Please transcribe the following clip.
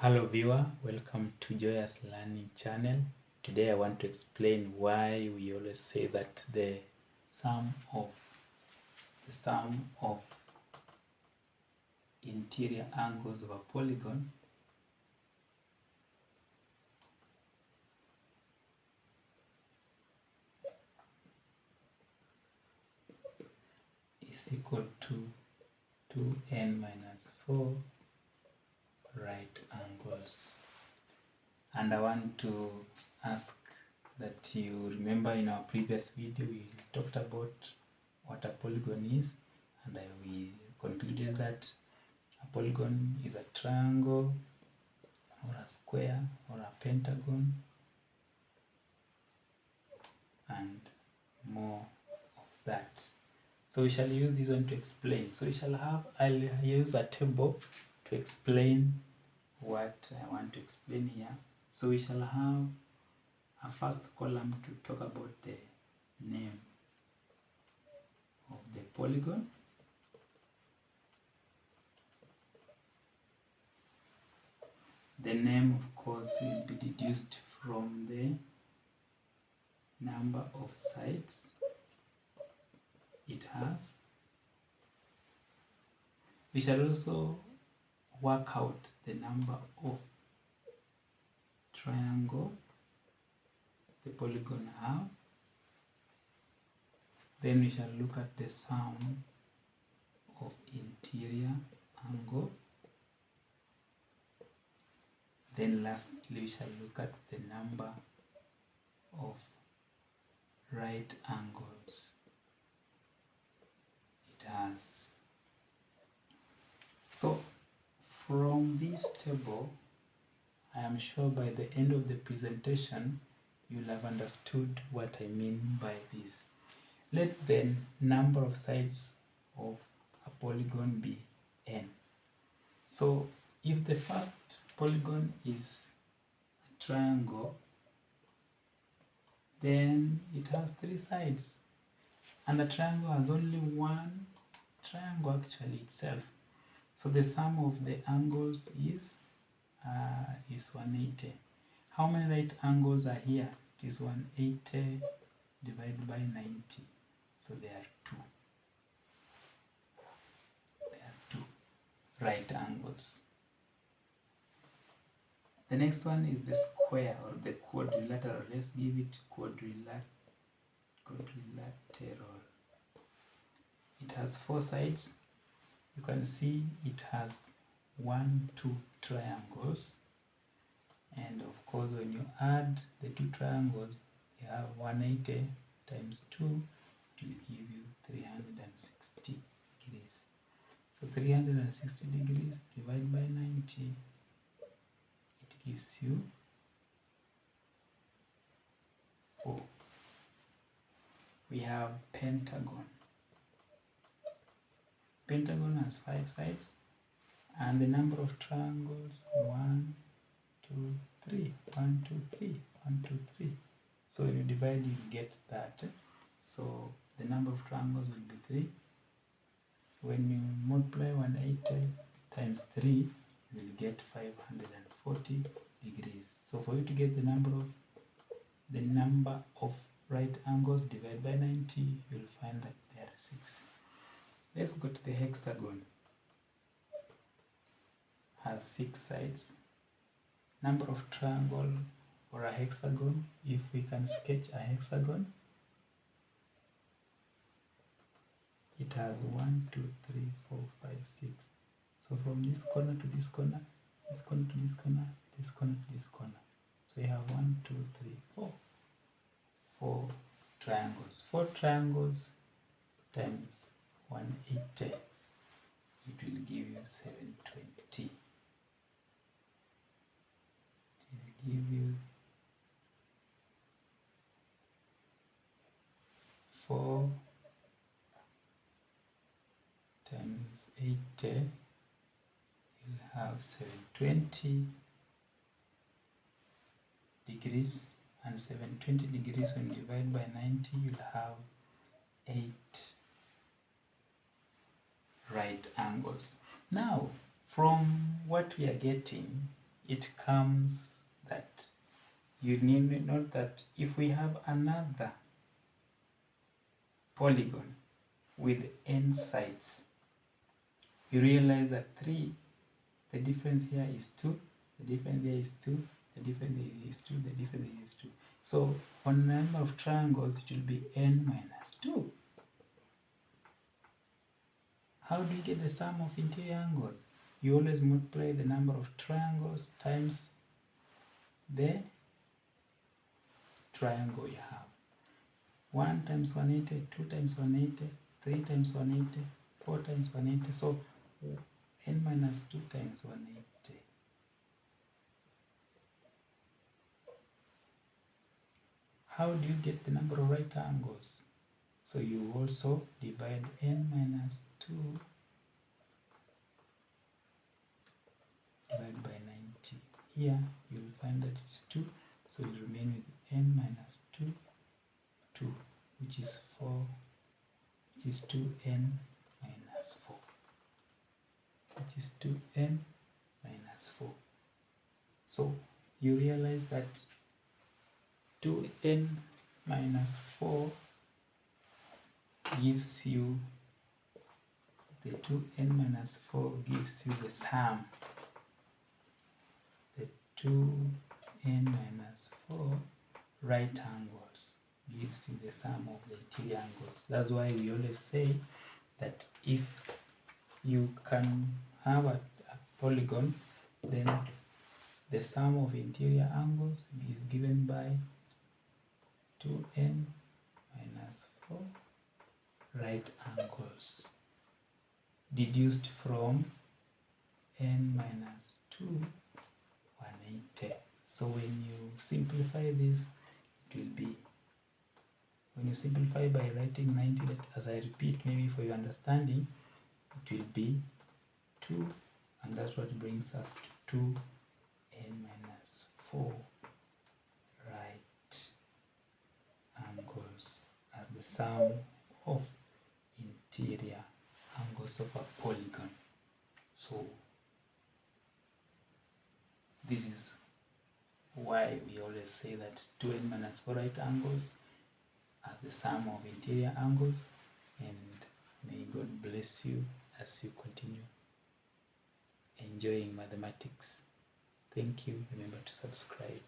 Hello viewer, welcome to Joyous Learning channel. Today I want to explain why we always say that the sum of interior angles of a polygon is equal to 2n minus 4 right angles. And I want to ask that you remember in our previous video we talked about what a polygon is, and we concluded that a polygon is a triangle or a square or a pentagon and more of that. So we shall use this one to explain. So I'll use a table to explain what I want to explain here. So we shall have a first column to talk about the name of the polygon. The name, of course, will be deduced from the number of sides it has. We shall also work out the number of triangle the polygon have. Then we shall look at the sum of interior angle. Then lastly we shall look at the number of right angles it has. So from this table, I am sure by the end of the presentation you'll have understood what I mean by this. Let the number of sides of a polygon be n. So if the first polygon is a triangle, then it has 3 sides, and the triangle has only one triangle actually itself. So the sum of the angles is 180. How many right angles are here? It is 180 divided by 90. So there are 2. There are 2 right angles. The next one is the square or the quadrilateral. Let's give it quadrilateral. It has 4 sides. You can see it has 1, 2 triangles, and of course when you add the 2 triangles you have 180 times 2, it will give you 360 degrees. So 360 degrees divided by 90, it gives you 4. We have pentagon. Pentagon has 5 sides, and the number of triangles 1, 2, 3, 1, 2, 3, 1, 2, 3. So when you divide, you get that. So the number of triangles will be 3. When you multiply 180 times 3, you will get 540 degrees. So for you to get the number of right angles divided by 90, you will find that there are 6. Let's go to the hexagon. Has 6 sides. Number of triangle for a hexagon, if we can sketch a hexagon, it has 1, 2, 3, 4, 5, 6. So from this corner to this corner, this corner to this corner, this corner to this corner. So we have 1, 2, 3, 4. 4 triangles. 4 triangles times 180. It will give you 720. It will give you 4 times 80. You'll have 720 degrees, and 720 degrees when divided by 90, you'll have 8 right angles. Now, from what we are getting, it comes that you need to note that if we have another polygon with n sides, you realize that 3, the difference here is 2, the difference here is 2, the difference here is 2, the difference here is 2. So on the number of triangles, it will be n minus 2. How do you get the sum of interior angles? You always multiply the number of triangles times the triangle you have. 1 times 180, 2 times 180, 3 times 180, 4 times 180. So n minus 2 times 180. How do you get the number of right angles? So you also divide n minus 2 divided by 90. Here you will find that it's 2, so you remain with n minus 2, 2, which is 4, which is 2n minus 4, which is 2n minus 4. So you realize that 2n minus 4 gives you, the 2n minus 4 gives you the sum. The 2n minus 4 right angles gives you the sum of the interior angles. That's why we always say that if you can have a polygon, then the sum of interior angles is given by 2n minus 4 right angles deduced from n minus 2, 180. So when you simplify this, it will be, when you simplify by writing 90, as I repeat, maybe for your understanding, it will be 2, and that's what brings us to 2n minus 4 right angles as the sum of interior angles of a polygon. So this is why we always say that 2n minus 4 right angles as the sum of interior angles, and may God bless you as you continue enjoying mathematics. Thank you. Remember to subscribe.